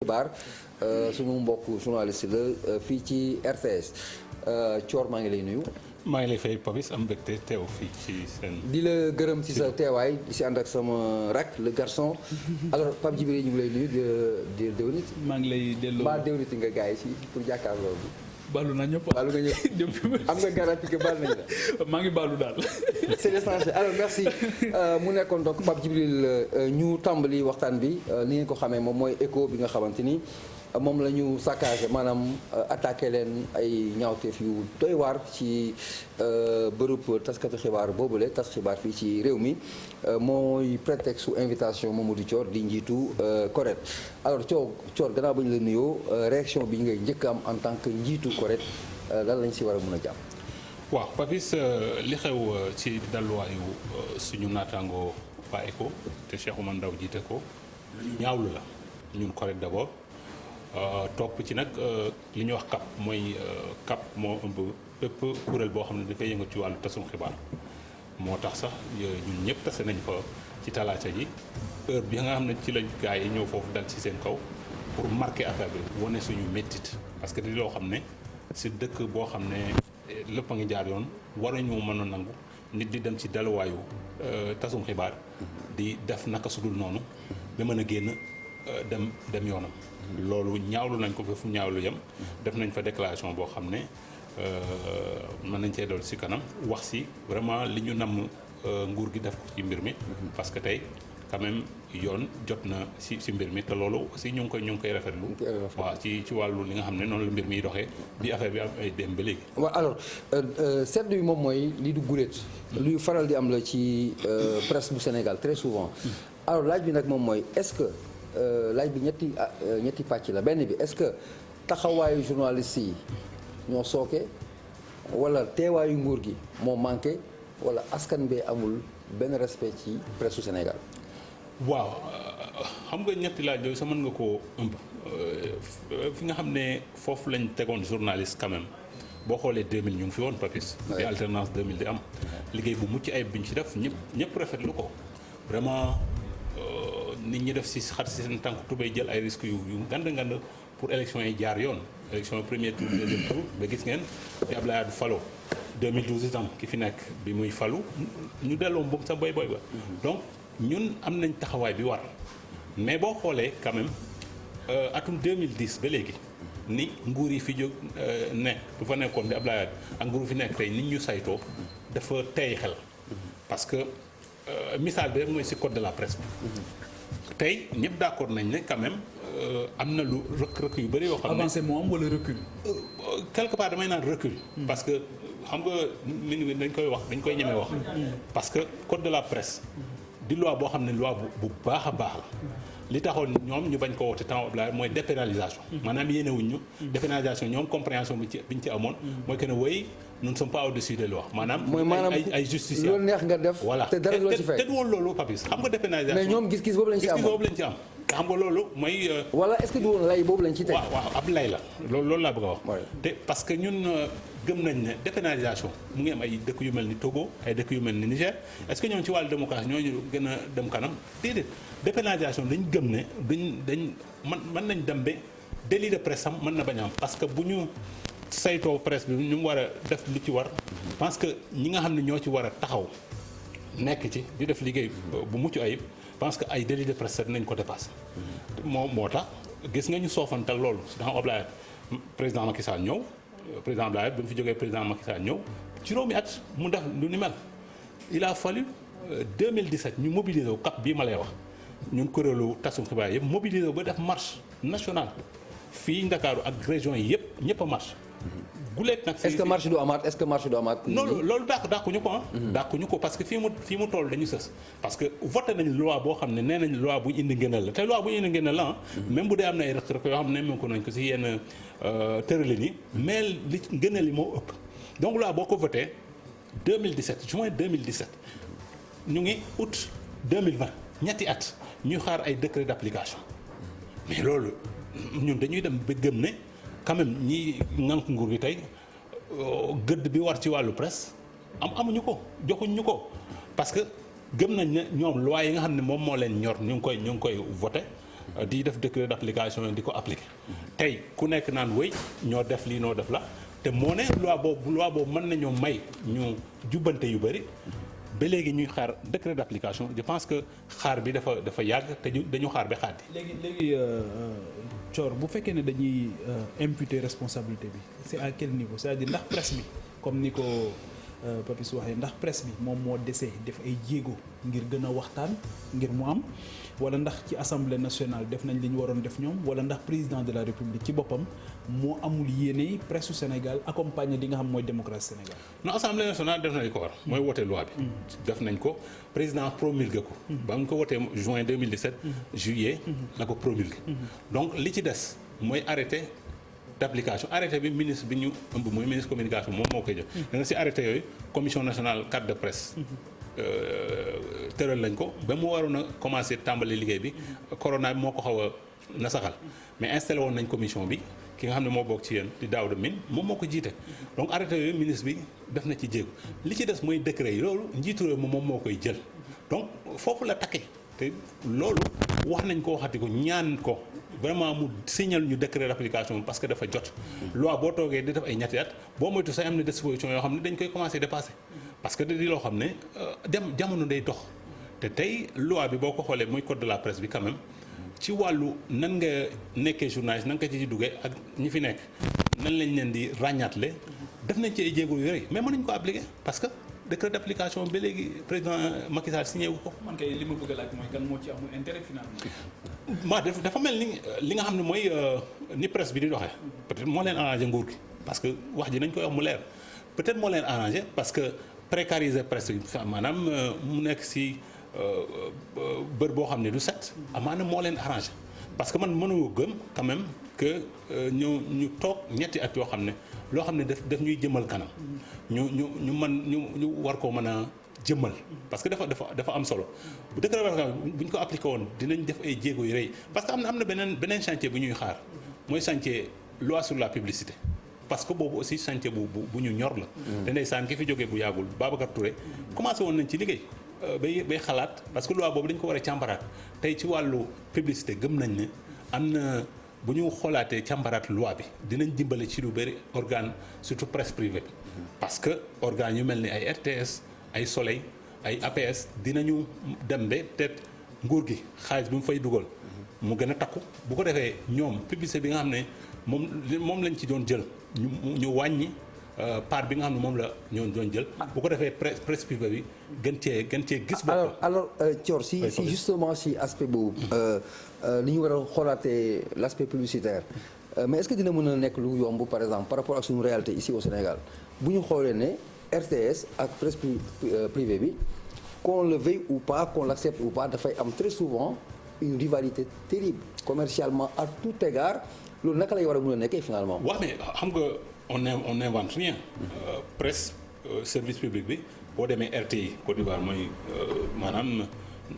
xibaar suñu mbokk journaliste la fii ci RTS Thior maa ngi lay nuyu. maa ngi lay fay Papis am mbégte teew fii ci seen. di la gërëm ci sa teewaay di si ànd ak sama rak le garçon alors Pape Djibril ñu ngi lay nuyu di déwénit. maa ngi lay delloo mbaa déwénit nga gars yi si pour jàkkaarloo bi. baalu naa ñëpp baalu nga ñëpp am nga garantie que baal nañ la. maa ngi baalu daal. c'est l'essentiel alors merci mu nekkoon donc Pape Djibril ñu tàmbali waxtaan bi ni ngeen ko xamee moom mooy écho bi nga xamante ni moom la ñu saccagé maanaam attaqué leen ay ñaawteef yu doy waar ci bërëb taskatu xibaar boobule tas xibaar fii ci réew mi mooy prétexte su invitation Mamadou Thior di njiitu CORED alors Thior gannaaw ba ñu la nuyoo réaction bi ngay njëkk am en tant que njiitu CORED lan lañ si war a mën a jàpp. waaw Papis li xew ci dalluwaayu suñu naataango waa ECHO te Cheikh Oumar Ndaw jiite ko ñaawlu la ñun CORED d'abord topp ci nag li ñuy wax CAP mooy CAP moo ëmb bépp kuréel boo xam ne dafay yëngu ci wàllu tasum xibaar moo tax sax ñun ñëpp tase nañ fa ci talaata ji heure bi nga xam ne ci lañ gars yi ñëw foofu dal ci seen kaw pour marquer affaire bi wane suñu méttit parce que di loo xam ne si dëkk boo xam ne lépp a ngi jaar yoon war ñu mën a nangu nit di dem ci daluwaayu tasum xibaar di def naka sudul noonu ba mën a génn dem yoonam. loolu ñaawlu nañ ko ba fu ñaawlu yem def nañ fa déclaration boo xam ne mën nañ cee dool si kanam wax si vraiment li ñu namm nguur gi def ko ci mbir mi parce que tey quand même yoon jot na si mbir mi te loolu aussi ñu ngi koy rafetlu waaw ci wàllu li nga xam ne noonu la mbir miy doxee bi affaire bi am ay dem ba léegi. waaw alors seetlu bi moom mooy lii du guléet luy faral di am la ci presse bu Sénégal très souvent alors laaj bi nag moom mooy est-ce que laaj bi ñetti pàcc la benn bi est-ce que taxawaayu journaliste yi ñoo sooke wala teewaayu nguur gi moo manqué wala askan bee amul benn respect ci presse su Sénégal. waaw xam nga ñetti laaj yooyu sa mën nga koo ëmb fi nga xam ne foofu lañ tegoon journaliste quand même boo xoolee 2000 ñu ngi fi woon Papis. bi alternance 2000 di am. liggéey bu mucc ayib bi ñu ci def ñëpp rafetlu ko vraiment. nit ñi def si xat si seen tànk tubay jël ay risques yu ngand pour élection yi jaar yoon élection premier tour deuxième tour ba gis ngeen bi Abdoulaye Wade falo 2012 itam ki fi nekk bi muy falu ñu delloo mbokk sa boy ba donc ñun am nañ taxawaay bi war mais boo xoolee quand même atum 2010 ba léegi ni nguur yi fi jóg nekk du fa nekkoon bi Abdoulaye Wade ak nguur fi nekk tey nit ñu saytoo dafa tey xel parce que misaal bi rek mooy si code de la presse bi tey ñëpp d'accord nañ ne quand même am na lu rëkk-rëkk yu bëri yoo xam ne avancé moo am wala recul. quelque part damay naan recul. parce que xam nga nit dañ koy ñemee wax. parce que code de la presse di loi boo xam ne loi bu baax a baax la. li taxoon ñoom ñu bañ ko woote temps Abdoulaye mooy dépénalisation. maanaam yéenewuñ ñu. dépénalisation ñoom compréhension bi ñu ci amoon. mooy que ne woy nous ne sommes pas au-dessus des lois maanaam. ay justiciables loolu neex nga def. voilà te dara loo ci fekk te du woon loolu Papis xam nga dépénalisation. mais ñoom gis-gis boobu lañ ci am te xam nga loolu mooy. wala est-ce que du woon lay boobu lañ ci teg. waaw ab lay la loolu laa bëgg a wax. te parce que ñun gëm nañ ne dépénalisation mu ngi am ay dëkk yu mel ni Togo ay dëkk yu mel ni Niger est-ce que ñoom ci wàllu démocratie ñooñu gën a dem kanam déedéet dépénalisation dañ gëm ne dañ mën nañ dem ba délit de presse am mën na bañ a am parce que bu ñu saytoo presse bi ñu mu war a def lu ci war parce que ñi nga xam ne ñoo ci war a taxaw nekk ci di def liggéey bu mucc ayib parce que ay délit de presse nañ ko dépassé. moo tax gis nga ñu soofantal loolu si dafa Abdoulaye président Macky Sall ñëw président Abdoulaye ba mu fi jógee président Macky Sall ñëw juróomi at mu def lu ni mel il a fallu 2017 ñu mobiliser wu CAP bii ma lay wax ñun kuréelu tasum xibaar yëpp mobiliser wu ba def marche nationale fii Ndakaaru ak région yi yëpp ñëpp a marche. guleet nag est-ce que marche du amaat non loolu dàquñu ko dàquñu ko parce que fii mu toll dañu sës parce que voté nañ loi boo xam ne nee nañ loi bu ñu indi ngënal la te loi bu ñu indi ngënal la même bu dee am na ay rëq-rëq yoo xam ne même ko nañ ko si yenn tëralin yi mais li ngënal yi moo ëpp donc loi boo ko voté 2017 juin 2017 ñu ngi août 2020 ñetti at ñuy xaar ay décret d'application mais loolu ñun dañuy dem ba gëm ne quand même ñi ŋànk nguur gi tey gëdd bi war ci wàllu presse amuñu ko joxuñ ñu ko parce que gëm nañ ne ñoom loi yi nga xam ne moom moo leen ñor ñu ngi koy voté di def décret d'application di ko appliquer tey ku nekk naan wéy ñoo def lii noo def la te moo ne loi boobu mën nañoo may ñu jubbante yu bëri ba léegi ñuy xaar décret d'application je pense que xaar bi dafa yàgg te dañu xaar ba xaati. léegi Thior bu fekkee ne dañuy imputer responsabilité bi c'est à quel niveau c'est-à-dire ndax presse bi comme ni ko Papis waxee ndax presse bi moom moo desee def ay jéego ngir gën a waxtaan ngir mu am wala ndax ci assemblée nationale def nañ li ñu waroon def ñoom wala ndax président de la république ci boppam moo amul yéene presse su Sénégal accompagner li nga xam mooy démocratie Sénégal. non assemblée nationale def nañ ko war mooy wote loi bi. def nañ ko président promulgué ko. ba mu ko wotee juin 2017. juillet na ko promulgué. donc li ci des mooy arrêté d'application arrêté bi ministre bi ñu ëmb mooy ministre communication moom moo koy jox. dana si arrêté yooyu commission nationale carte de presse. tëral lañ ko ba mu waroon a commencer tàmbali liggéey bi corona bi moo ko xaw a nasaxal mais installé woon nañ commission bi ki nga xam ne moo bokk ci yéen di Daouda Mine moom moo ko jiite donc arrêté yooyu ministre bi def na ci jéego li ci des mooy décret yi loolu njiitu réew moom moo koy jël donc foofu la takkee te loolu wax nañ ko waxati ko ñaan ko vraiment mu signal ñu décret d'application parce que dafa jot loi boo toogee di def ay ñetti at boo moytu say am na disposition yoo xam ne dañ koy commencer dépasser parce que di loo xam ne jamono day dox te tey loi bi boo ko xoolee muy code de la presse bi quand même ci wàllu nan nga nekkee journaliste nan nga ci duggee ak ñi fi nekk nan lañ leen di ràññaatle def nañ ci ay jéego yu rëy mais mën nañ ko appliquer parce que décret d'application ba léegi président Macky Sall signé wu ko. man kay li ma bëgg a laaj mooy kan moo ci amul intérêt finalement. maa dafa mel ni li nga xam ne mooy ni presse bi di doxee peut-être moo leen arrangé nguur gi parce que wax ji nañ koy wax mu leer peut-être moo leen arrangé parce que précariser presse bi maanaam mu nekk si bër boo xam ne du set maanaam moo leen arrangé parce que man mënoo gëm quand même que ñu toog ñetti at yoo xam ne loo xam ne daf ñuy jëmal kanam ñu war koo mën a jëmmal parce que dafa am solo bu décret bu ñu ko appliqué woon dinañ def ay jéego yu rëy parce que am na beneen chantier bu ñuy xaar mooy chantier loi sur la publicité parce que boobu aussi chantier bu ñu ñor la te ndeysaan ki fi jógee bu yàggul Babacar Touré commencé woon nañ ci liggéey bay xalaat parce que loi boobu dañ ko war a càmbaraat tey ci wàllu publicité gëm nañ ne am na bu ñu xoolaatee càmbaraat loi bi dinañ dimbale ci lu bëri organe surtout presse privée bi parce que organes yu mel ni ay RTS ay Soleil ay APS dinañu dem ba peut-être nguur gi xaalis bi mu fay dugal mu gën a takku bu ko defee ñoom publicité bi nga xam ne moom lañ ci doon jël ñu wàññi part bi nga xam ne moom la ñoo doon jël bu ko defee presse privée bi gën cee gis boppam. alors Thior si justement si aspect boobu li ñu war a xoolaatee l'aspect publicitaire mais est-ce que dina mën a nekk lu yomb par exemple par rapport ak suñu réalité ici au Sénégal bu ñu xoolee ne RTS ak presse privée bi qu'on le veuille ou pas qu'on l'accepte ou pas dafay am très souvent une rivalité terrible commercialement à tout égard loolu naka lay war a mën a nekkee finalement. waaw mais xam nga on n'invente rien. Presse service public bi boo demee RTI Côte d'Ivoire mooy maanaam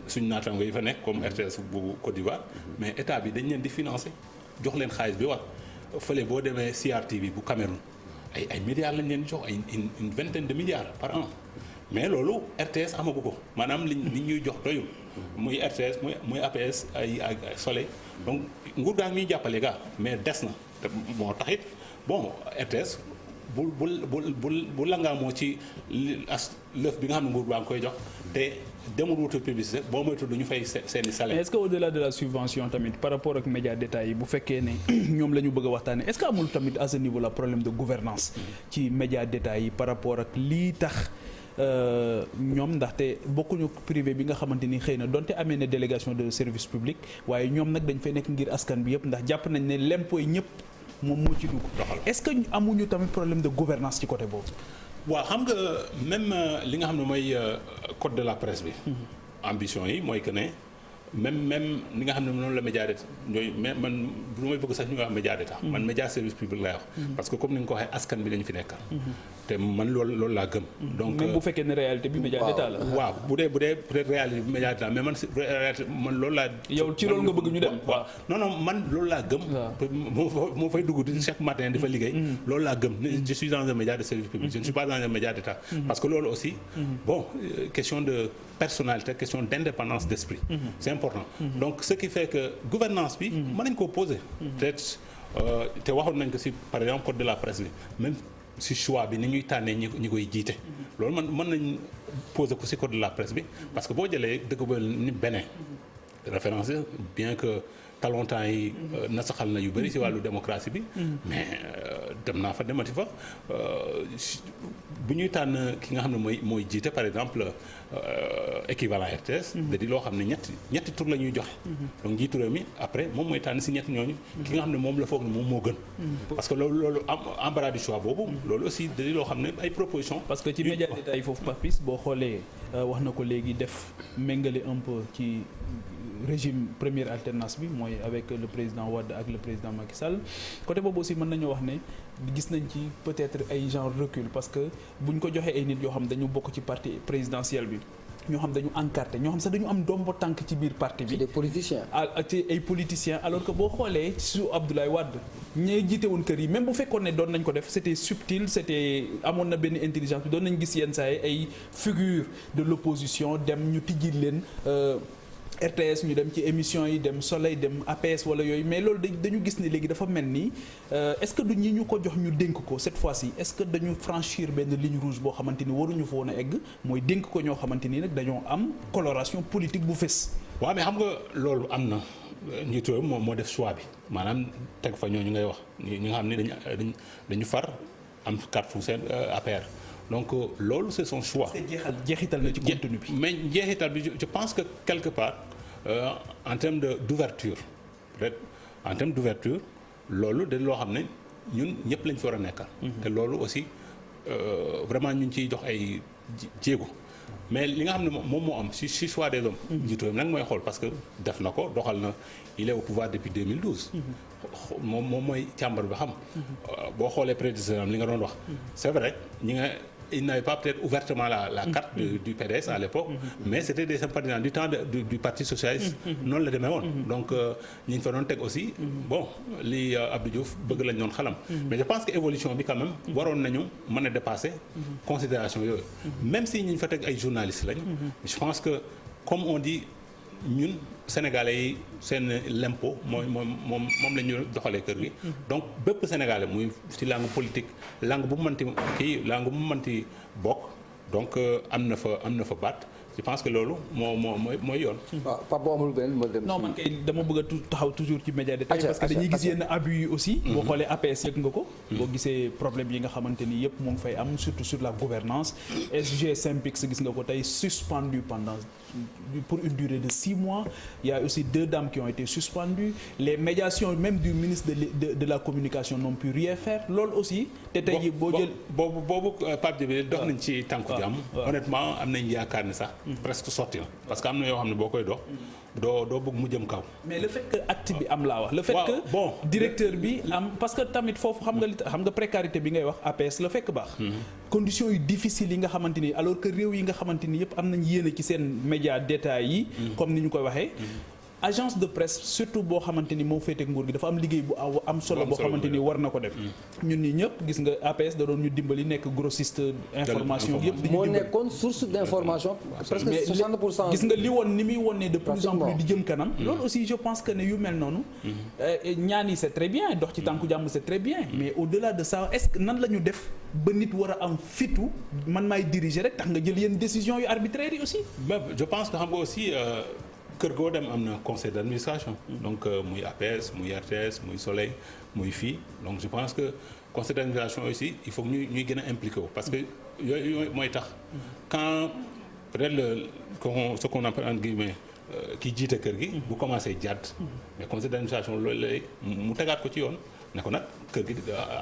suñu naataango yi fa nekk comme RTS bu Côte d'Ivoire mais état bi dañ leen di financer jox leen xaalis bi war fële boo demee CRTV bu Cameroun ay milliards lañ leen di jox ay une vingtaine de milliards par an mais loolu RTS amagu ko maanaam li ñuy jox doyul muy RTS muy APS ay Soleil donc nguur gaa ngi ñuy jàppale gaa mais des na te moo taxit bon RTS bu langaamoo ci lëf bi nga xam ne nguur baa ngi koy jox te demul wutal publicité boo moytu du ñu fay seeni salaire. est-ce que au-delà de la subvention tamit par rapport ak média d'État yi bu fekkee ne ñoom la ñu bëgg a waxtaanee est-ce que amul tamit à ce niveau là problème de gouvernance ci média d'État yi par rapport ak lii tax ñoom ndaxte bokkuñu privé bi nga xamante ni xëy na donte amee na délégation de service public waaye ñoom nag dañ fay nekk ngir askan bi yëpp ndax jàpp nañ ne l'impôt yi ñëpp moom moo ci dugg. est-ce que amuñu tamit problème de gouvernance ci côté boobu. waaw xam nga même li nga xam ne mooy code de la presse bi. ambition yi mooy que ne même li nga xam ne noonu la média d'état ñooy mais man du may bëgg sax ñu wax média d'état man média service public lay wax. parce que comme ni nga ko waxee askan bi lañu fi nekkal. te man loolu laa gëm. donc même bu fekkee ne réalité bi média d'état la. waaw bu dee peut-être réalité bi média d'état mais man loolu laa. yow ci loolu nga bëgg ñu dem. waaw non man loolu laa gëm. moo fay dugg di chaque matin di fa liggéey. loolu laa gëm je suis dans un média de service public je ne suis pas dans un média d'état. parce que loolu aussi bon question de personnalité question d'indépendance d'esprit. C'est important. Donc ce qui fait que gouvernance bi mën nañ koo poser. Peut-être te waxoon nañ ko ci par exemple code de la presse bi même ci choix bi ni ñuy tànnee ñi koy jiite. loolu mën nañ poser ko ci code de la presse bi parce que boo jëlee dëkk ba ni Bénin référence bien que talontemps yi nasaxal na yu bëri ci wàllu démocratie bi mais dem naa fa demati fa bu ñuy tànn ki nga xam ne mooy jiite par exemple équivalent RTS da di loo xam ne ñetti tur la ñuy joxe donc njiitu réew mi après moom mooy tànn ci ñetti ñooñu ki nga xam ne moom la foog ne moom moo gën parce que loolu embarras du choix boobu loolu aussi da di loo xam ne ay proposition parce que ci média détail foofu Papis boo xoolee wax na ko léegi def méngale un peu ci régime première alternance bi mooy avec le président Wade ak le président Macky Sall côté boobu aussi mën nañoo wax ne gis nañ ci peut-être ay genre recul parce que buñ ko joxee ay nit yoo xam dañu bokk ci parti présidentiel bi ñoo xam dañu encarté ñoo xam sax dañu am dombo tànk ci biir parti bi. des politiciens. ci ay politiciens alors que boo xoolee su Abdoulaye Wade ñee jiite woon kër yi même bu fekkoon ne doon nañ ko def c'était subtil c'était amoon na benn intelligence bi doon nañ gis yenn saa yi ay figure de l'opposition dem ñu tijji leen. RTS ñu dem ci émission yi dem Soleil dem APS wala yooyu mais loolu dañu gis ne léegi dafa mel ni est-ce que du ñi ñu ko jox ñu dénk ko cette fois-ci est-ce que dañu franchir benn ligne rouge boo xamante ni waruñu fa woon a egg mooy dénk ko ñoo xamante ni nag dañoo am coloration politique bu fës. waaw mais xam nga loolu am na njiitu réew moo def choix bi maanaam teg fa ñooñu ngay wax ñi nga xam ne dañu far am carte fu seen APR. donc loolu c'est son choix. jeexital na ci contenu bi. mais jeexital bi je pense que quelque part en termes d'ouverture peut-être en termes d'ouverture loolu de loo xam ne ñun ñëpp lañ fi war a nekkal. te loolu aussi vraiment ñu ngi ciy jox ay jéego. mais li nga xam ne moom moo am ci choix des hommes. njiitu nag mooy xool parce que def na ko doxal na il est au pouvoir depuis 2012. moom mooy càmbar bi xam. boo xoolee prédécesseur am li nga doon wax. c'est vrai ñi nga. il n'avait pas peut-être ouvertement la carte du PDS à l'époque mais c'était des sympathisants du temps du Parti socialiste noonu la demee woon donc ñi ñu fa doon teg aussi bon li Abdou Diouf bëgg lañ doon xalam mais je pense que évolution bi quand même waroon nañu mën a dépasser considération yooyu même si ñi ñu fa teg ay journalistes lañ je pense que comme on dit ñun Sénégalais yi seen l'impôt moom la ñu doxalee kër gi donc bépp Sénégalais muy ci langue politique langue bu mu mënti bokk donc am na fa baat je pense que loolu mooy yoon. waaw Pape boo amul benn ma dem. non man kay dama bëgg a taxaw toujours ci média détail parce que dañuy gis yenn abus yi aussi. boo xoolee APS yëg nga ko. boo gisee problème yi nga xamante ni yëpp moo ngi fay am surtout sur la gouvernance SG Synpics gis nga ko tey suspendu pour une durée de 6 mois il y a aussi 2 dames qui ont été suspendues les médiations même du ministre de la communication n'ont pu rien faire loolu aussi. te tey jii boo jël boobu Pape Djibril dox nañ ci tànku jàmm. honnêtement am nañ yaakaar ne sax. presque sotti na parce que am na yoo xam ne boo koy dox. doo bëgg mu jëm kaw. mais le fait que acte bi am laa wax. le fait que directeur bi am parce que tamit foofu xam nga précarité bi ngay wax APS la fekk baax. conditions yu difficiles yi nga xamante ni alors que réew yi nga xamante ni yëpp am nañ yéene ci seen média d'état yi. comme ni ñu koy waxee. agence de presse surtout boo xamante ni moo féeteeg nguur gi dafa am liggéey bu am solo boo xamante ni war na ko def. ñun ñi ñëpp gis nga APS da doon ñu dimbali nekk grossiste information yëpp. di ñu moo nekkoon source d'information. presque 60%. gis nga li woon ni muy wonee de plus en plus di jëm kanam. loolu aussi je pense que ne yu mel noonu. ñaan yi c'est très bien dox ci tànku jàmm c'est très bien. mais au-delà de ça est-ce que nan la ñu def ba nit war a am fitu man maay diriger rek tax nga jël yenn décisions yu arbitraires yi aussi. je pense que xam nga aussi. kër goo dem am na conseil d'administration donc muy APS muy RTS muy Soleil muy fii donc je pense que conseil d'administration aussi il faut que ñuy gën a impliqué wu parce que yooyu mooy tax quand peut-être ce qu'on appelle entre guillemets ki jiite kër gi bu commencé jàdd mais conseil d'administration loolu lay mu tegaat ko ci yoon ne ko nag kër gi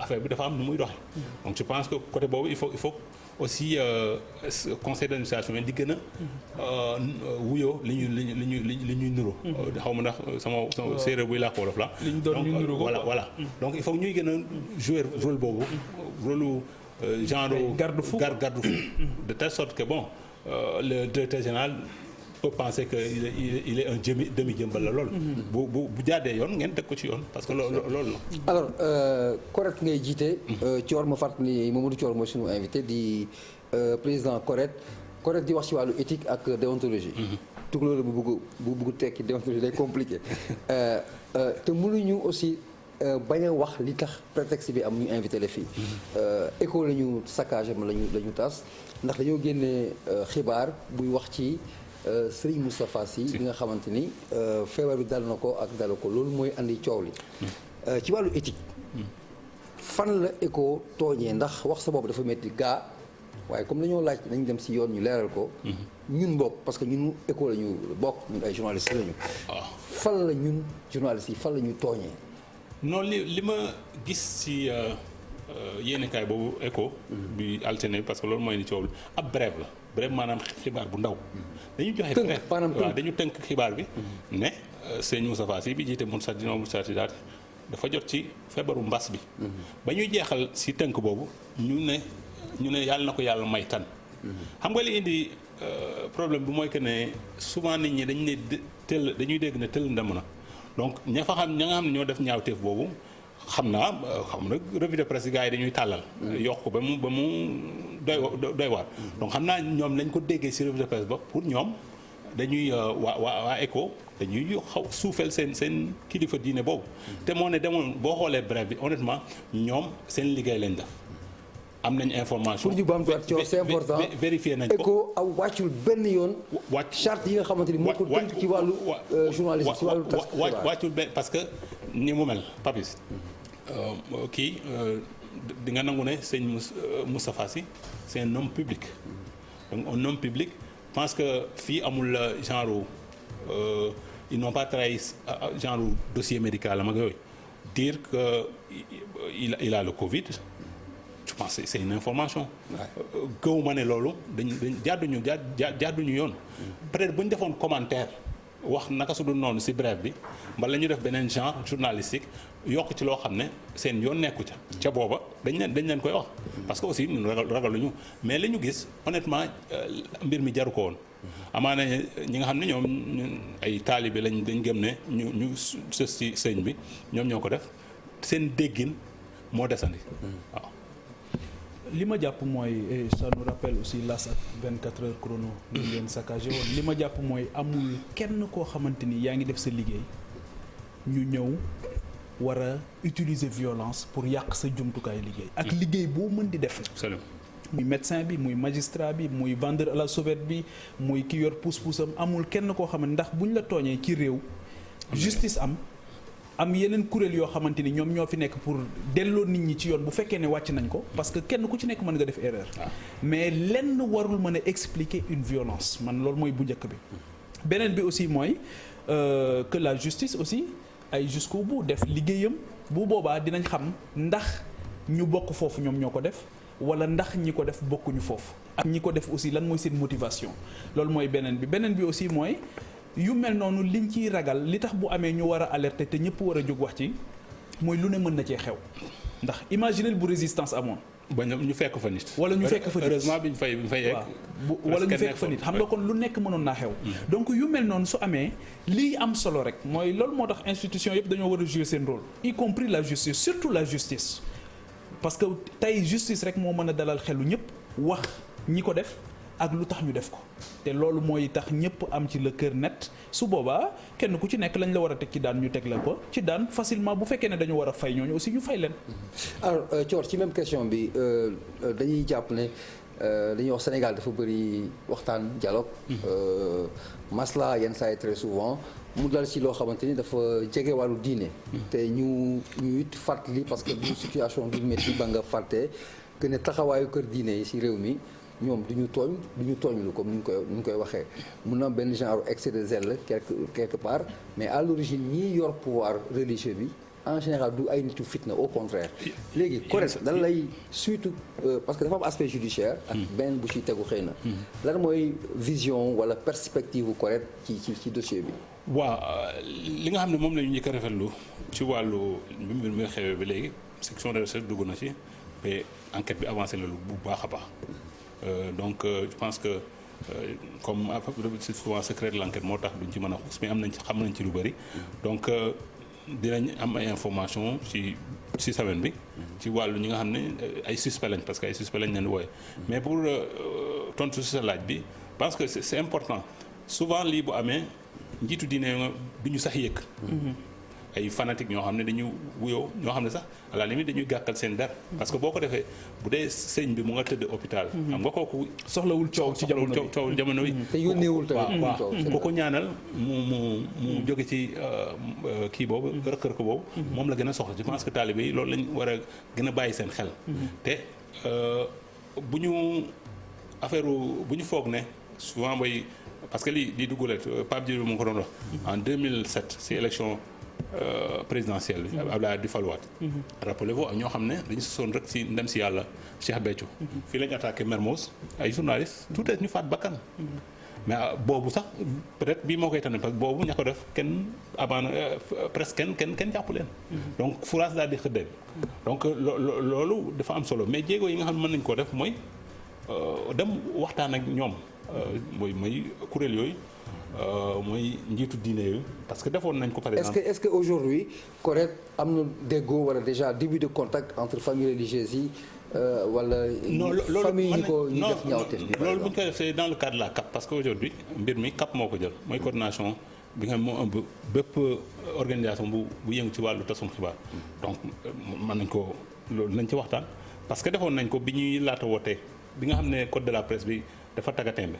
affaire bi dafa am nu muy doxe donc je pense que côté boobu il faut aussi conseil d'administration yi di gën a wuyoo li ñuy nuro xaw ma ndax sama séeréer buy làkk wolof la donc voilà donc il faut ñuy gën a jouer rôle boobu rôle genre garde-fou de telle sorte que bon le directeur général peut penser que il est un demi jëmbal la lool. bu jaadee yoon ngeen teg ko ci yoon parce que loolu la. alors CORED ngay jiite. Thior ma fàttali Mamadou Thior mooy suñu invité di président CORED correct di wax ci wàllu éthique ak déontologie. tukulóor bu bugg tekki déontologie day compliqué te mënuñu aussi bañ a wax li tax prétexte bi am ñu invité la fii. écho la ñu saccagé la ñu tas ndax dañoo génne xibaar buy wax ci Serigne Moustapha Sy bi nga xamante ni feebar bi dal na ko ak dalu ko loolu mooy andi coow li. ci wàllu éthique. fan la écho tooñee ndax wax sa bopp dafa métti gaa waaye comme dañoo laaj nañ dem si yoon ñu leeral ko. ñun bokk parce que ñun écho la ñu bokk ñun ay journalistes lañu. fan la ñun journalistes yi fan la ñu tooñee. non li ma gis ci yéenekaay boobu écho bi alterné parce que loolu mooy ni coow li ab brève la brève maanaam xibaar bu ndaw. dañu joxe brève waaw dañu tënk xibaar bi ne sëñ Moustapha Sy bi jiite Moustarchidine dafa jot ci feebaru mbas bi. ba ñuy jeexal ci tënk boobu ñu ne yàlla na ko yàlla may tan. xam nga li indi problème bi mooy que ne souvent nit ñi dañuy dégg ne tëll ndam na donc ña nga xam ne ñoo def ñaawteef boobu xam na revue de presse gars yi dañuy tàllal. yokk ko ba mu doy waar. donc xam naa ñoom lañ ko déggee ci revue de presse ba pour ñoom dañuy waa écho dañuy xaw suufeel seen kilifa diine boobu. te moo ne demoon boo xoolee bref bi honnêtement ñoom seen liggéey lañ def. am nañ information pour ñu bamtuwaat coow c'est important vérifier nañ ko écho aw wàccul benn yoon. charte yi nga xamante ni moo ko tënk ci wàllu journalisme ci wàllu tas wàccul benn parce que ni mu mel Papis kii di nga nangu ne sëñ Moustapha Sy c'est un homme public. donc un homme public pense que fii amul genre ils n'ont pas trahi genre dossier médical am ak yooyu dire que il a le Covid. je pense que c'est une information. gëw ma ne loolu dañ jàdduñu yoon. peut-être bu ñu defoon commentaire wax naka su dul noonu ci bref bi mbala ñu def beneen genre journalistique yokk ci loo xam ne seen yoon nekku ca booba dañ leen koy wax. parce que aussi ñun ragaluñu mais li ñu gis honnêtement mbir mi jaru ko woon. amaana ñi nga xam ne ñoom ay taalibe dañ gëm ne ñu sës ci sëñ bi ñoom ñoo ko def seen déggin moo desandi waaw. li ma jàpp mooy ça nous rappelle aussi las ak 24 heures chrono ñu leen saccagé woon li ma jàpp mooy amul kenn koo xamante ni yaa ngi def sa liggéey ñu ñëw war a utiliser violence pour yàq sa jumtukaay liggéey ak liggéey boo mën di def muy médecin bi muy magistrat bi muy vendeur à la sauvette bi muy ki yor pousse-poussam amul kenn koo xamante ndax buñ la tooñee ci réew justice am yeneen kuréel yoo xamante ni ñoom ñoo fi nekk pour delloo nit ñi ci yoon bu fekkee ne wàcc nañ ko parce que kenn ku ci nekk mën nga def erreur. mais lenn warul mën a expliquer une violence man loolu mooy bu njëkk bi. beneen bi aussi mooy que la justice aussi ay jusqu'au bout def liggéeyam bu boobaa dinañ xam ndax ñu bokk foofu ñoom ñoo ko def wala ndax ñi ko def bokkuñu foofu. ak ñi ko def aussi lan mooy seen motivation loolu mooy beneen bi aussi mooy. yu mel noonu liñ ciy ragal li tax bu amee ñu war a alerter te ñëpp war a jóg wax ci mooy lu ne mën na cee xew ndax imaginez bu résistance amoon. ba ñu fekk fa nit. wala ñu fekk fa nit heureusement bi ñu fay yegg. wala ñu fekk fa nit xam nga kon lu nekk mënoon naa xew. donc yu mel noonu su amee lii am solo rek mooy loolu moo tax institution yëpp dañoo war a jouer seen rôle. y compris la justice surtout la justice parce que tey justice rek moo mën a dalal xelu ñëpp wax ñi ko def. ak lu tax ñu def ko te loolu mooy tax ñëpp am ci le cœur net su boobaa kenn ku ci nekk lañ la war a teg ci daan ñu teg la ko ci daan facilement bu fekkee ne dañu war a fay ñooñu aussi ñu fay leen. alors Thior ci même question bi dañuy jàpp ne dañuy wax Sénégal dafa bëri waxtaan dialogue. masla yenn saa yi très souvent mu dal ci loo xamante ni dafa jege wàllu diine. te ñu it fàttali parce que du situation du métti ba nga fàtte que ne taxawaayu kër diine yi ci réew mi. ñoom du ñu tooñ lu comme ni ñu koy waxee mun na benn genre excès de zèle quelque part mais à l'origine ñii yor pouvoir religieux bi en général du ay nitu fitna au contraire léegi correct dan lay surtout parce que dafa am aspect judiciaire ak benn bu ci tegu xëy na lan mooy vision wala perspective bu correct ci dossier bi waaw li nga xam ne moom la ñu njëkk a rafetlu ci wàllu mbir mi xewee ba léegi section de recherche dugg na ci mais enquête bi avancé la lu bu baax a baax donc je pense que comme c'est souvent secret de l'enquête moo tax duñ ci mën a xuus mais xam nañ ci lu bëri donc dinañ am ay information ci semaine bi ci wàllu ñi nga xam ne ay suspect lañ parce que ay suspect lañ leen wooye mais pour tontu ci sa laaj bi pense que c'est important souvent lii bu amee njiitu diine du ñu sax yëg. ay fanatiques ñoo xam ne dañu wuyoo ñoo xam ne sax à la limite dañuy gàkkal seen der parce que boo ko defee bu dee sëñ bi mu nga tëdd hôpital. xam nga kooku soxlawul coow ci jamono bi. te yónneewul tamit waaw ku ko ñaanal mu jóge ci kii boobu rëq-rëq boobu. moom la gën a soxla je pense que taalibe yi loolu lañ war a gën a bàyyi seen xel. te bu ñu foog ne souvent mooy parce que lii dugguleet Pape Djibril mu ko doon wax. en 2007 si élection. présidentielle bi Abdoulaye di faluwaat rappelez-vous ak ñoo xam ne dañu sosoon rek si ndem si yàlla Cheikh Béthio fii lañu attaqué Mermoz ay journalistes tout est ñu faat bakkan mais boobu sax peut-être bii moo koy tane parce que boobu ña ko def kenn avant presque kenn jàpp leen donc fourage daal di xëddeen donc loolu dafa am solo mais jéego yi nga xam ne mën nañu koo def mooy dem waxtaan ak ñoom mooy kuréel yooyu mooy njiitu diine yooyu parce que defoon nañ ko par exemple. est-ce que aujourd'hui correct am na déggoo wala déjà début de contact entre famille religieuse yi wala. non loolu famille yi ko ñu def ñaawteef bi. loolu bu ñu koy def c'est dans le cadre de la CAP parce que aujourd'hui mbir mi CAP moo ko jël mooy coordination bi nga xam moo ëmb bépp organisation bu yëngu ci wàllu tasum xibaar donc mën nañ ko loolu nañ ci waxtaan parce que defoon nañ ko bi ñuy laata wootee bi nga xam ne code de la presse bi. dafa tagatembe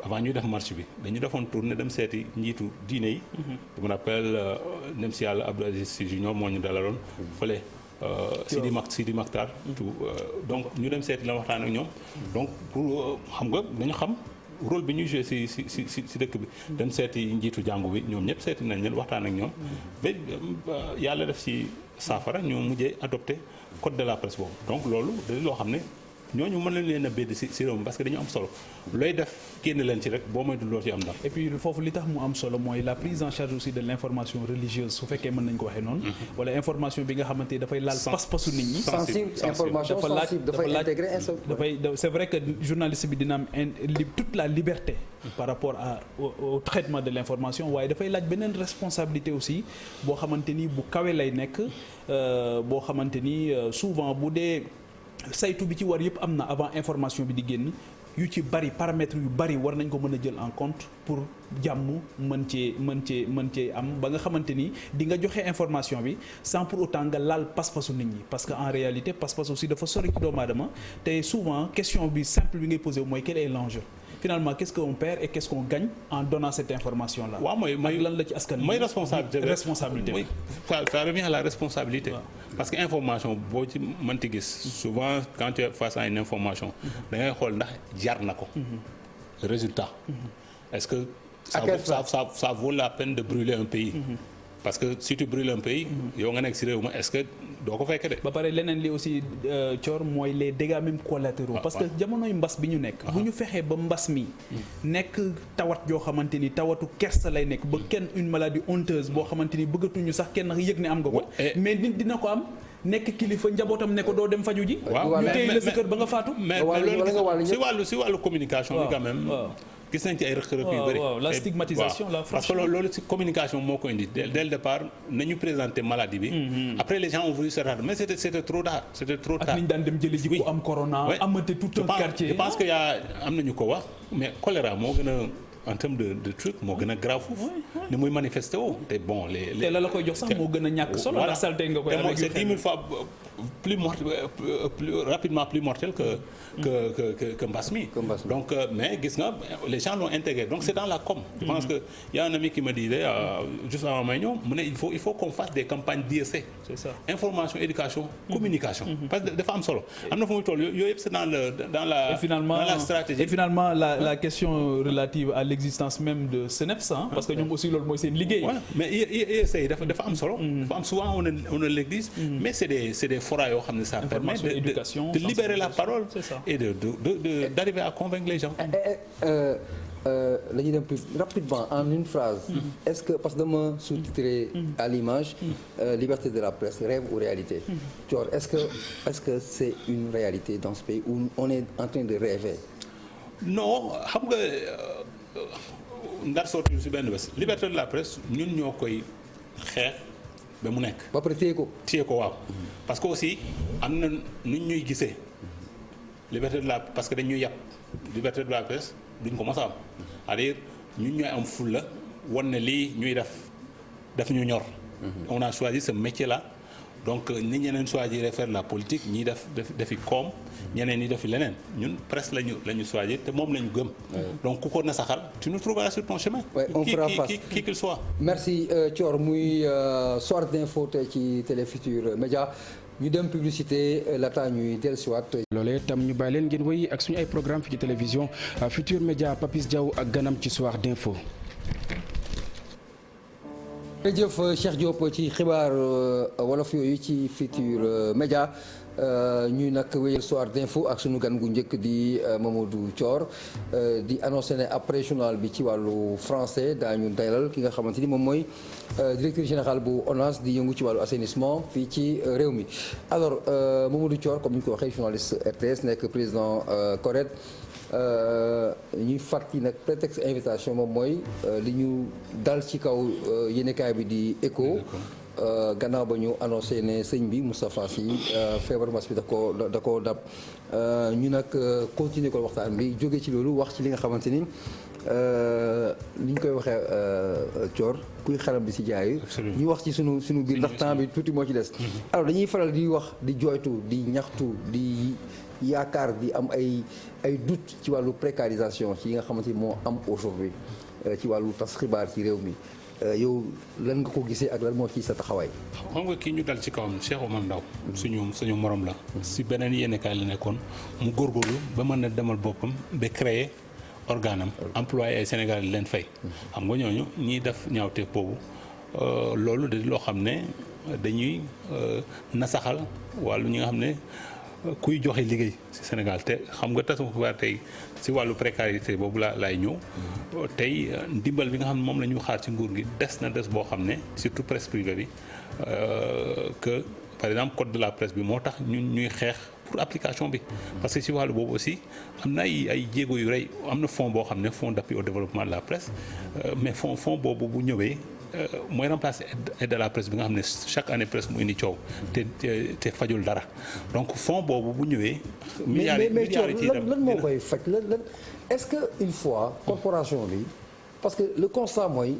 avant ñuy def marche bi dañu defoon tournée dem seeti njiitu diine yi. je me rappelle dem si yàlla Abdou Aziz Sy Junior moo ñu dalaloon. fële Sidi Maktar. donc ñu dem seeti la waxtaan ak ñoom. donc pour xam nga dañu xam rôle bi ñuy joué si dëkk bi. dem seeti njiitu jàngu bi ñoom ñëpp seeti nañ leen waxtaan ak ñoom. ba yàlla def si saafara ñu mujjee adopté code de la presse boobu donc loolu da loo xam ne. ñooñu mën nañ leen a bédd si réew mi parce que dañu am solo looy def génn leen ci rek boo moytuwul loo ci am ndax. et puis foofu li tax mu am solo mooy la prise en charge aussi de l'information religieuse su fekkee mën nañ ko waxee noonu. wala information bi nga xamante ni dafay laal pas-pasu nit ñi. sensible information sensible dafay intégrer c'est vrai que journaliste bi dina am toute la liberté. par rapport au traitement de l'information waaye dafay laaj beneen responsabilité aussi boo xamante ni bu kawe lay nekk boo xamante ni souvent bu dee. saytu bi ci war yëpp am na avant information bi di génn yu ci bari paramètres yu bari war nañ ko mën a jël en compte pour jàmm mën cee am ba nga xamante ni di nga joxe information bi sans pour autant nga laal pas-pasu nit ñi parce que en réalité pas-pas aussi dafa sori ci doomu aadama te souvent question bi simple bi ngay posé mooy quel est l'enjeu finalement qu'est-ce qu'on perd et qu'est-ce qu'on gagne en donnant cette information là. waaw mooy lan la ci askan mooy responsabilité mooy ça revient à la responsabilité. parce que information boo ci mënti gis souvent quand tu es face à une information da ngay xool ndax jar na ko. résultat. est-ce que ça vaut la peine de brûler un pays. parce que si tu brûles un pays. yow nga nekk ci réew ma est-ce que doo ko fekke de. ba pare leneen li aussi Thior mooy les dégâts même collatéraux. parce que jamonoy mbas bi ñu nekk. bu ñu fexee ba mbas mi. nekk tawat yoo xamante ni tawatu kersa lay nekk ba kenn une maladie honteuse boo xamante ni bëggatuñu sax kenn yëg ne am nga ko. mais nit dina ko am. nekk kilifa njabootam ne ko doo dem faju ji. waaw ñu téye la sa kër ba nga faatu. mais loolu si wàllu communication bi quand même. gis nañ ci ay rëq-rëq yu bëri. la stigmatisation la parce que loolu ci communication moo ko indi dès le départ nañu présenter maladie bi. après les gens ont voulu se rendre mais c'était trop tard. ak ni ñu daan dem jëli ji ko am corona. amate tout un quartier. je pense que am nañu ko wax mais choléra moo gën a en termes de truc moo gën a grave foofu. ni muy manifesté woo te bon te la koy jox sax moo gën a ñàkk solo. voilà salte nga koy amee c'est 10 000 fois plus rapidement plus mortel que mbas mi. donc mais gis nga les gens l'ont intégré donc c'est dans la com. je pense que y a un ami qui me disait juste avant may ñëw mu ne il faut qu'on fasse des campagnes d'IEC. c'est ça information éducation communication. parce que dafa am solo. am na fu muy toll yooyu yëpp c'est dans la stratégie. et finalement la question relative à l'existence même de CNEPS parce que ñoom aussi loolu mooy seen liggéey. mais IEC dafa am solo. dafa am souvent on ne néglige. mais c'est des forats yoo xam ne ça permet de libérer la parole. et d'arriver à convaincre les gens. la ñuy dem plus rapidement en une phrase. est-ce que parce que dama sous-titré à l'image liberté de la presse rêve ou réalité. Thior est-ce que c'est une réalité dans ce pays où on est en train de rêver. non xam nga ndar sootul ci benn bés liberté de la presse ñun ñoo koy xeex ba mu nekk. ba pare téye ko waaw. parce que aussi am na nu ñuy gisee liberté de la parce que dañuy yàpp liberté de la presse duñ ko mos a am c'est-à-dire ñun ñooy am fulla wan ne lii ñuy def ñu ñor. On a choisi ce métier là donc ni ñeneen choisir faire la politique ñii defi koom ñeneen ñi defi leneen ñun presse la ñu choisir te moom la ñu gëm. donc ku ko nasaxal tu nous trouveras sur ton chemin. on fera face qui qu'il soit. merci Thior muy soir d'info tey ci Télé Futurs Médias ñu dem publicité laata ñuy dellusiwaat. loolee tam ñu bàyyi leen ngeen wéy ak suñu ay programme fi ci télévision Futurs Médias Papis Diaw ak ganam ci soir d'info. jërëjëf Cheikh Diop ci xibaar wolof yooyu ci Futurs Médias ñuy nag wéyal soir d'info ak sunu gan gu njëkk di Mamadou Thior di annoncé ne après journal bi ci wàllu français daañu dalal ki nga xamante ni moom mooy directeur général bu ONAS di yëngu ci wàllu assainissement fii ci réew mi. alors Mamadou Thior comme ni ñu ko waxee journaliste RTS nekk président CORED. ñuy fàttali nag prétexte invitation moom mooy li ñu dal ci kaw yéenekaay bi di Écho gannaaw ba ñu annoncé ne sëñ bi Moustapha Sy feebar mas bi da koo dab ñu nag continuer ko waxtaan bi jóge ci loolu wax ci li nga xamante ni li ñu koy waxee Thior kuy xaram bi si jaay ñu wax ci sunu biir ndax temps bi tuuti moo ci des alors dañuy faral di wax di jooytu di ñaxtu di yaakaar di am ay doute ci wàllu précarisation ci yi nga xamante ni moo am aujourd'hui ci wàllu tas xibaar ci réew mi yow lan nga ko gisee ak lan moo ci sa taxawaay. xam nga kii ñu dal ci kawam Cheikh Oumar Ndaw suñu morom la. si beneen yéenekaay la nekkoon mu góorgóorlu ba mën na demal boppam ba créer organe am employé ay Sénégalais leen fay. xam nga ñooñu ñiy def ñaawteef boobu loolu de loo xam ne dañuy nasaxal wàllu ñi nga xam ne. kuy joxe liggéey ci Sénégal te xam nga tasum xibaar tey ci wàllu précarité boobu laay ñëw tey ndimbal bi nga xam ne moom la ñu xaar ci nguur gi des na des boo xam ne surtout presse privée bi que par exemple code de la presse bi moo tax ñuy xeex pour application bi parce que ci wàllu boobu aussi am na ay jéego yu rëy am na fonds boo xam ne fonds d'appui au développement de la presse mais fonds boobu bu ñëwee mooy remplacer aide de la presse bi nga xam ne chaque année presse mu indi coow te fajul dara donc fonds boobu bu ñëwee. milliards yi lan moo koy faj lan est-ce que une fois corporation bi parce que le constat mooy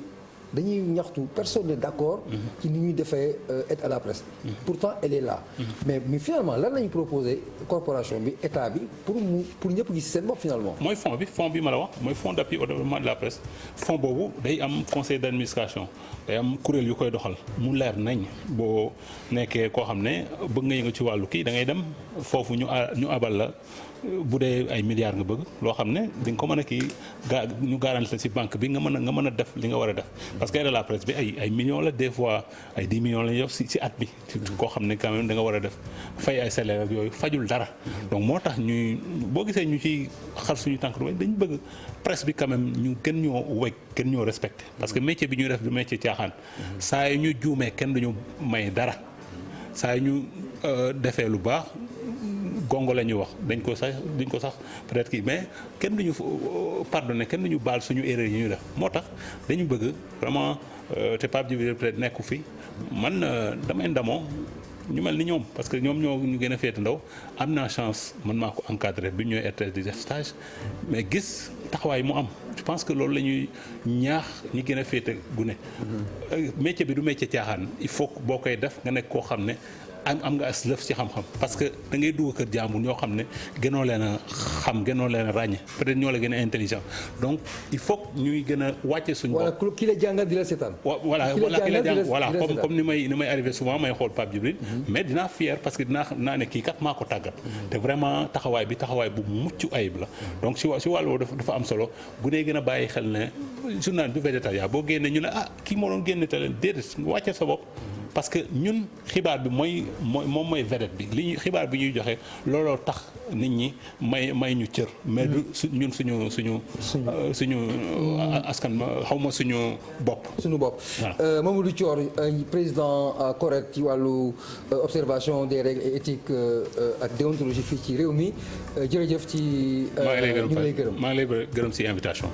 dañuy ñaxtu personne n'est d'accord ci ni ñuy defee aide à la presse pourtant elle est là mais finalement lan lañu proposé corporation bi état bi pour ñëpp gis seen bopp finalement mooy fonds bi ma la wax mooy fonds d'appui au développement de la presse fonds boobu day am conseil d'administration day am kuréel yu koy doxal mu leer nañ boo nekkee koo xam ne bëgg nga yëngu ci wàllu kii da ngay dem foofu ñu abal la bu dee ay milliards nga bëgg loo xam ne di nga ko mën a kii ñu garanti la ci banque bi nga mën a def li nga war a def parce que aide à la presse bi ay millions la des fois ay 10 millions la yow ci at bi koo xam ne quand même da nga war a def fay ay salaire ak yooyu fajul dara donc moo tax ñuy boo gisee ñu ci xar suñu tànk dañu bëgg presse bi quand même ñu gën ñoo wekk gën ñoo respecté parce que métier bi ñuy def du métier caaxaan saa yu ñu juumee kenn duñu may dara saa yu ñu defee lu baax gongo la ñuy wax duñ ko sax peut-être kii mais kenn duñu pardonné kenn duñu baal suñu erreur yi ñu def moo tax dañu bëgg vraiment te Pape Djibril peut-être nekku fi man damay ndamoo ñu mel ni ñoom parce que ñoom ñoo ñu gën a féete ndaw am naa chance man maa ko encadré bi ñooy RTS di def stage mais gis taxawaay mu am je pense que loolu la ñuy ñaax ñi gën a féete gune métier bi du métier caaxaan il faut boo koy def nga nekk koo xam ne am nga as lëf ci xam-xam parce que da ngay dugg kër jàmbur ñoo xam ne gënoo leen a xam gënoo leen a ràññe peut-être ñoo la gën a intelligent donc il faut ñuy gën a wàcce suñu bopp. voilà ki la jàngal di la seetaan. voilà ki la jàng voilà comme ni may arrivé souvent may xool Pape Djibril mais dinaa fier parce que dinaa ne kii kat maa ko tàggat. te vraiment taxawaay bu mucc ayib la. donc si wàllu dafa am solo bu dee gën a bàyyi xel ne journal du végétarien boo génnee ñu ne kii moo doon génne te leen déedéet wàcce sa bopp. parce que ñun xibaar bi moom mooy vedette bi li xibaar bi ñuy joxe looloo tax nit ñi may ñu cër mais du ñun suñu askan xaw ma suñu bopp. suñu bopp Mamadou Thior président CORED ci wàllu observation des règles et éthiques ak déontologie fii ci réew mi jërëjëf ci. maa ngi lay gërëm si invitation.